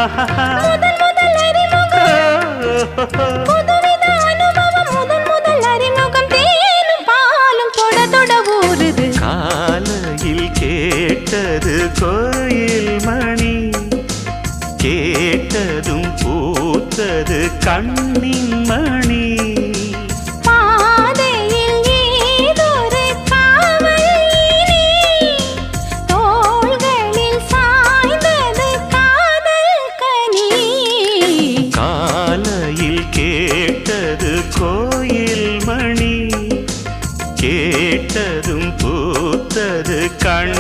முதல் முதல் அறிமுகம் புதுவித அனுபவம் முதல் முதல் அறிமுகம் தேனும் பாலும் தொட தொட ஊறுது காலையில் கேட்டது கோயில் மணி கேட்டதும் பூத்தது கண்ணின் மணி பாதையில் ஏதொரு காவல் இனி தோள்களில் சாய்ந்தது காதல் கனி காலையில் கேட்டது கோயில் மணி கேட்டதும் பூத்தது கண்